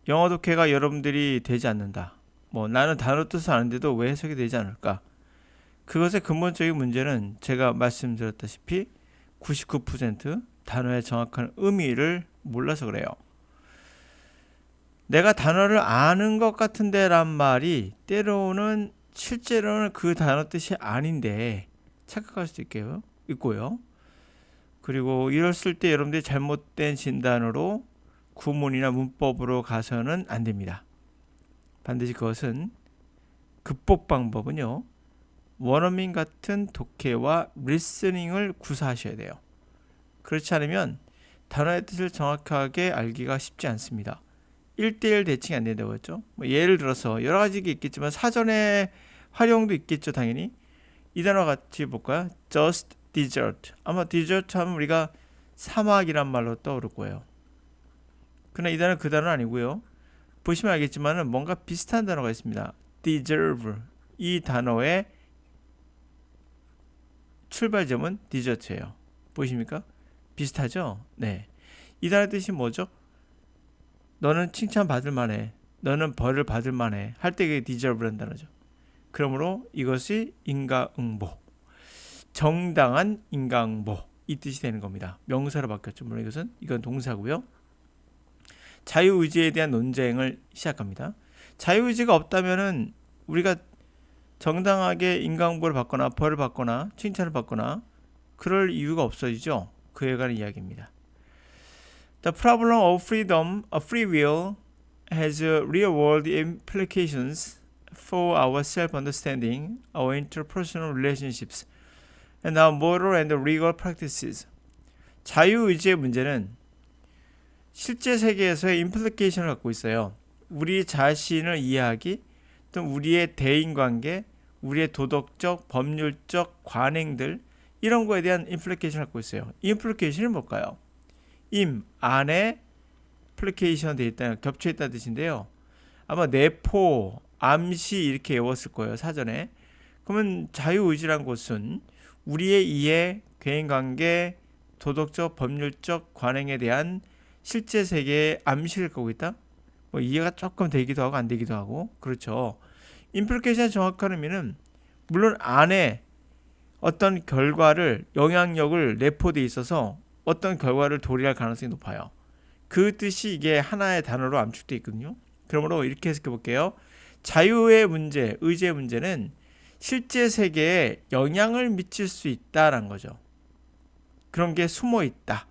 영어 독해가 여러분들이 되지 않는다. 나는 단어 뜻을 아는데도 왜 해석이 되지 않을까? 그것의 근본적인 문제는 제가 말씀드렸다시피 99% 단어의 정확한 의미를 몰라서 그래요. 내가 단어를 아는 것 같은데 란 말이 때로는 실제로는 그 단어 뜻이 아닌데 착각할 수도 있고요. 그리고 이랬을 때 여러분들이 잘못된 진단으로 구문이나 문법으로 가서는 안 됩니다. 반드시 그것은 극복 방법은요. 원어민 같은 독해와 리스닝을 구사하셔야 돼요. 그렇지 않으면 단어의 뜻을 정확하게 알기가 쉽지 않습니다. 1대1 대칭이 안 된다고 했죠. 예를 들어서 여러 가지 게 있겠지만 사전에 활용도 있겠죠, 당연히. 이 단어 같이 볼까요? Just dessert. 아마 dessert 하면 우리가 사막이란 말로 떠오를 거예요. 그러나 이 단어는 그 단어는 아니고요. 보시면 알겠지만 뭔가 비슷한 단어가 있습니다. deserve. 이 단어의 출발점은 디저트예요. 보이십니까? 비슷하죠? 네. 이 단어의 뜻이 뭐죠? 너는 칭찬받을 만해. 너는 벌을 받을 만해. 할 때 그게 deserve라는 단어죠. 그러므로 이것이 인과응보. 정당한 인과응보. 이 뜻이 되는 겁니다. 명사로 바뀌었죠. 물론 이건 동사고요. 자유의지에 대한 논쟁을 시작합니다. 자유의지가 없다면은 우리가 정당하게 인과응보를 받거나 벌을 받거나 칭찬을 받거나 그럴 이유가 없어지죠. 그에 관한 이야기입니다. The problem of freedom, of free will, has real-world implications for our self-understanding, our interpersonal relationships, and our moral and legal practices. 자유의지의 문제는 실제 세계에서의 임플리케이션을 갖고 있어요. 우리 자신을 이해하기, 또 우리의 대인관계, 우리의 도덕적, 법률적 관행들 이런 거에 대한 임플리케이션을 갖고 있어요. 임플리케이션이 뭘까요? 안에 플리케이션 돼 있다, 겹쳐 있다는 뜻인데요. 아마 내포, 암시 이렇게 외웠을 거예요, 사전에. 그러면 자유의지란 것은 우리의 이해, 개인관계, 도덕적, 법률적 관행에 대한 실제 세계의 암시를 갖고 있다. 이해가 조금 되기도 하고 안 되기도 하고 그렇죠. 임플리케이션의 정확한 의미는 물론 안에 어떤 결과를 영향력을 내포돼 있어서 어떤 결과를 도래할 가능성이 높아요. 그 뜻이 이게 하나의 단어로 암축되어 있거든요. 그러므로 이렇게 해석해 볼게요. 자유의 문제, 의지의 문제는 실제 세계에 영향을 미칠 수 있다라는 거죠. 그런 게 숨어 있다.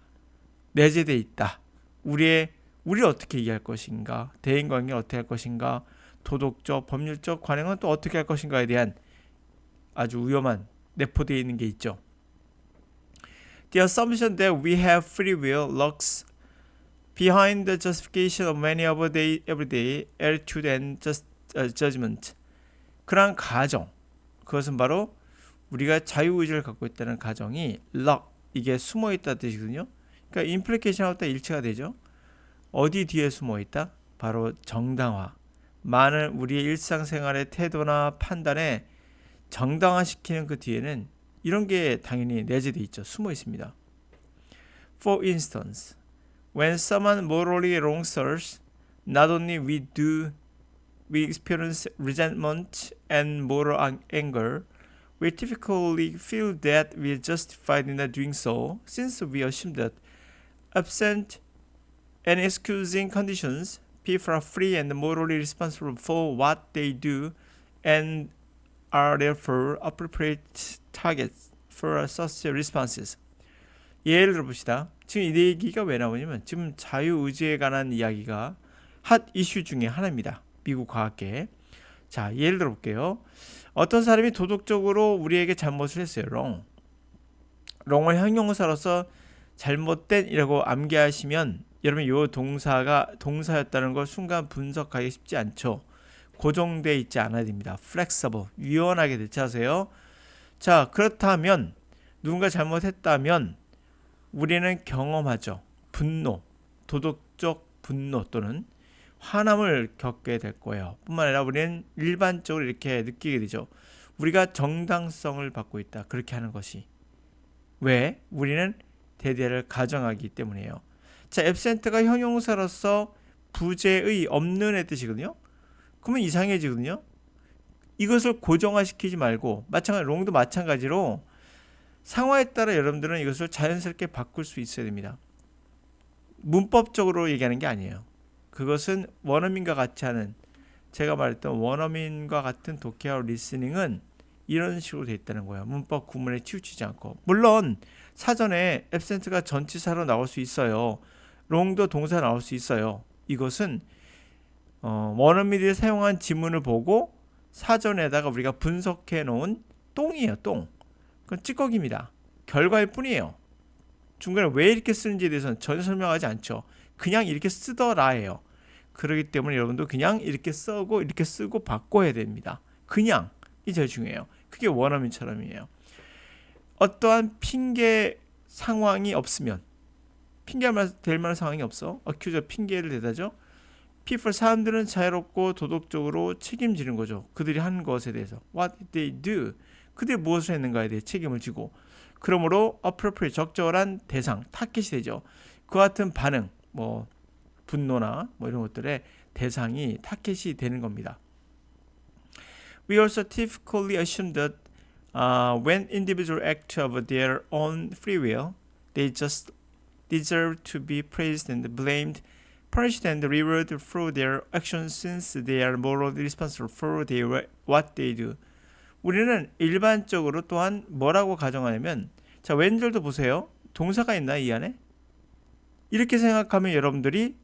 내재되어 있다. 우리 어떻게 이해할 것인가, 대인관계를 어떻게 할 것인가, 도덕적, 법률적 관행은 또 어떻게 할 것인가에 대한 아주 위험한 내포되어 있는 게 있죠. The assumption that we have free will lurks behind the justification of many of our everyday attitude and judgment. 그러한 가정, 그것은 바로 우리가 자유의지를 갖고 있다는 가정이 lurk, 이게 숨어 있다는 뜻이거든요. 그러니까 임플리케이션하고 다 일치가 되죠. 어디 뒤에 숨어 있다? 바로 정당화. 많은 우리의 일상생활의 태도나 판단에 정당화시키는 그 뒤에는 이런 게 당연히 내재되어 있죠. 숨어 있습니다. For instance, when someone morally wrongs us, not only we experience resentment and moral anger, we typically feel that we are justified in doing so, since we assume that absent any excusing conditions, people are free and morally responsible for what they do and are therefore appropriate targets for such responses. 예를 들어봅시다. 지금 이 얘기가 왜 나오냐면 지금 자유의지에 관한 이야기가 핫 이슈 중에 하나입니다. 미국 과학계에. 자, 예를 들어볼게요. 어떤 사람이 도덕적으로 우리에게 잘못을 했어요. wrong을 형용사로서 잘못된이라고 암기하시면 여러분 이 동사가 동사였다는 걸 순간 분석하기 쉽지 않죠. 고정되어 있지 않아야 됩니다. flexible, 유연하게 대처하세요. 자, 그렇다면 누군가 잘못했다면 우리는 경험하죠. 분노, 도덕적 분노 또는 화남을 겪게 될 거예요. 뿐만 아니라 우리는 일반적으로 이렇게 느끼게 되죠. 우리가 정당성을 받고 있다. 그렇게 하는 것이. 왜? 우리는 대대를 가정하기 때문이에요. 자, absent가 형용사로서 부재의 없는의 뜻이거든요. 그러면 이상해지거든요. 이것을 고정화시키지 말고 롱도 마찬가지로 상황에 따라 여러분들은 이것을 자연스럽게 바꿀 수 있어야 됩니다. 문법적으로 얘기하는 게 아니에요. 그것은 원어민과 같이 하는, 제가 말했던 원어민과 같은 독해와 리스닝은 이런 식으로 되어 있다는 거예요. 문법 구문에 치우치지 않고. 물론 사전에 absent가 전치사로 나올 수 있어요. wrong도 동사 나올 수 있어요. 이것은 원어민들이 사용한 지문을 보고 사전에다가 우리가 분석해 놓은 똥이에요. 똥. 그건 찌꺼기입니다. 결과일 뿐이에요. 중간에 왜 이렇게 쓰는지에 대해서는 전혀 설명하지 않죠. 그냥 이렇게 쓰더라예요. 그렇기 때문에 여러분도 그냥 이렇게 쓰고 이렇게 쓰고 바꿔야 됩니다. 그냥 이 제일 중요해요. 그게 원어민처럼이에요. 어떠한 핑계 상황이 없으면, 핑계될 만한 상황이 없어. 어큐저 핑계를 대다죠. people 사람들은 자유롭고 도덕적으로 책임지는 거죠. 그들이 한 것에 대해서 what did they do? 그들이 무엇을 했는가에 대해 책임을 지고, 그러므로 appropriate 적절한 대상 타겟이 되죠. 그와 같은 반응, 분노나 이런 것들의 대상이 타겟이 되는 겁니다. We also typically assume that when individuals act of their own free will, they just deserve to be praised and blamed, punished and rewarded for their actions since they are morally responsible for what they do. 우리는 일반적으로 또한 뭐라고 가정하냐면, 자, 왼절도 보세요. 동사가 있나요, 이 안에? 이렇게 생각하면 여러분들이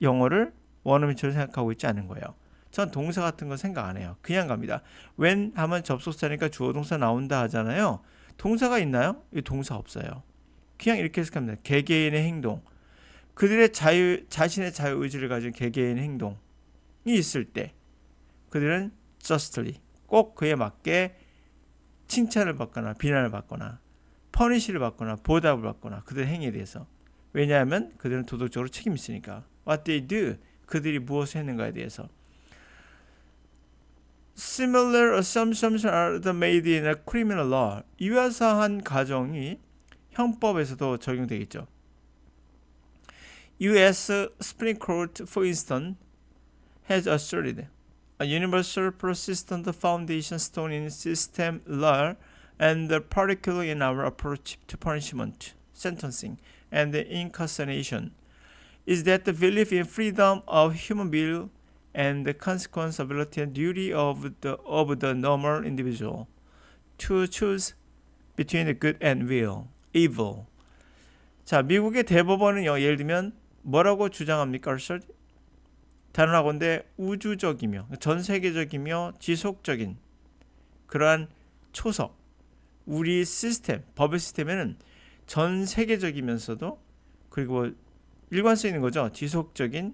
영어를 원어민처럼 생각하고 있지 않은 거예요. 전 동사 같은 거 생각 안 해요. 그냥 갑니다. when 하면 접속사니까 주어 동사 나온다 하잖아요. 동사가 있나요? 이 동사 없어요. 그냥 이렇게 해석합니다. 개개인의 행동, 그들의 자신의 자유의지를 가진 개개인의 행동이 있을 때 그들은 justly, 꼭 그에 맞게 칭찬을 받거나 비난을 받거나 퍼니시를 받거나 보답을 받거나 그들의 행위에 대해서. 왜냐하면 그들은 도덕적으로 책임이 있으니까. What they do, 그들이 무엇을 했는가에 대해서. Similar assumptions are made in a criminal law. 유사한 가정이 형법에서도 적용되겠죠. U.S. Supreme Court, for instance, has asserted a universal, persistent foundation stone in system law and particularly in our approach to punishment, sentencing, and incarceration, is that the belief in freedom of human will and the consequence, ability, and duty of the normal individual to choose between the good and evil. 자, 미국의 대법원은요, 예를 들면 뭐라고 주장합니까? 단언하건대 우주적이며 전 세계적이며 지속적인 그러한 초석, 우리 시스템, 법의 시스템에는 전 세계적이면서도 그리고 일관성 있는 거죠. 지속적인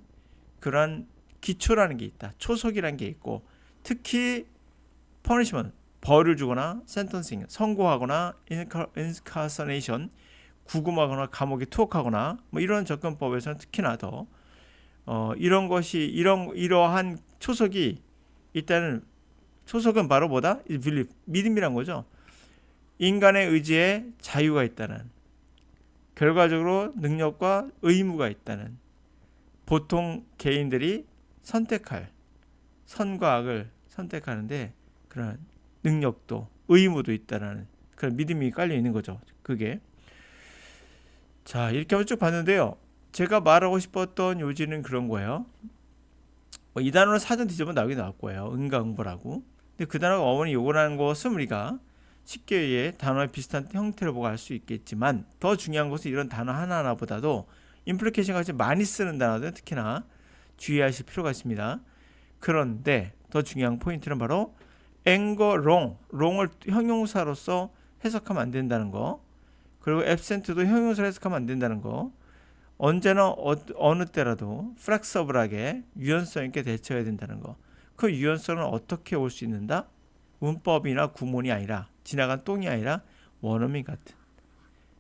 그러한 기초라는 게 있다. 초석이라는 게 있고, 특히 punishment, 벌을 주거나 sentencing, 선고하거나 incarceration, 구금하거나 감옥에 투옥하거나 이런 접근법에서는 특히나 더 이런 것이 이러한 초석이 있다는, 초석은 바로 뭐다? belief, 믿음이란 거죠. 인간의 의지에 자유가 있다는, 결과적으로 능력과 의무가 있다는, 보통 개인들이 선택할, 선과 악을 선택하는데 그런 능력도 의무도 있다는 그런 믿음이 깔려 있는 거죠. 그게. 자, 이렇게 한번 쭉 봤는데요. 제가 말하고 싶었던 요지는 그런 거예요. 이 단어는 사전 뒤져보면 나오긴 나올 거예요. 응가응보라고. 근데 그 단어가 어머니 요구하는 것은 우리가 쉽게 단어의 비슷한 형태로 보고 알 수 있겠지만, 더 중요한 것은 이런 단어 하나하나보다도 임플리케이션을 같이 많이 쓰는 단어들은 특히나 주의하실 필요가 있습니다. 그런데 더 중요한 포인트는 바로 anger, wrong을 형용사로서 해석하면 안 된다는 거, 그리고 absent도 형용사로 해석하면 안 된다는 거, 언제나 어느 때라도 flexible하게 유연성 있게 대처해야 된다는 거. 그 유연성은 어떻게 올 수 있는다? 문법이나 구문이 아니라, 지나간 똥이 아니라 원어민 같은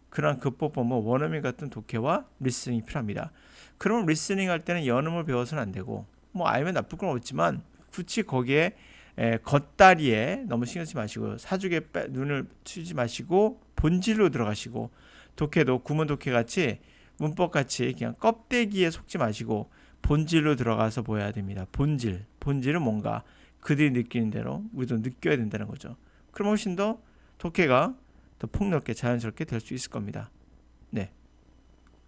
그런 극복법은 원어민 같은 독해와 리스닝이 필요합니다. 그럼 리스닝 할 때는 연음을 배워서는 안 되고, 알면 나쁠 건 없지만 굳이 거기에 겉다리에 너무 신경 쓰지 마시고, 사죽에 눈을 치지 마시고 본질로 들어가시고, 독해도 구문 독해 같이 문법 같이 그냥 껍데기에 속지 마시고 본질로 들어가서 보아야 됩니다. 본질은 뭔가 그들이 느끼는 대로 우리도 느껴야 된다는 거죠. 그럼 훨씬 더 독해가 더 폭넓게 자연스럽게 될 수 있을 겁니다.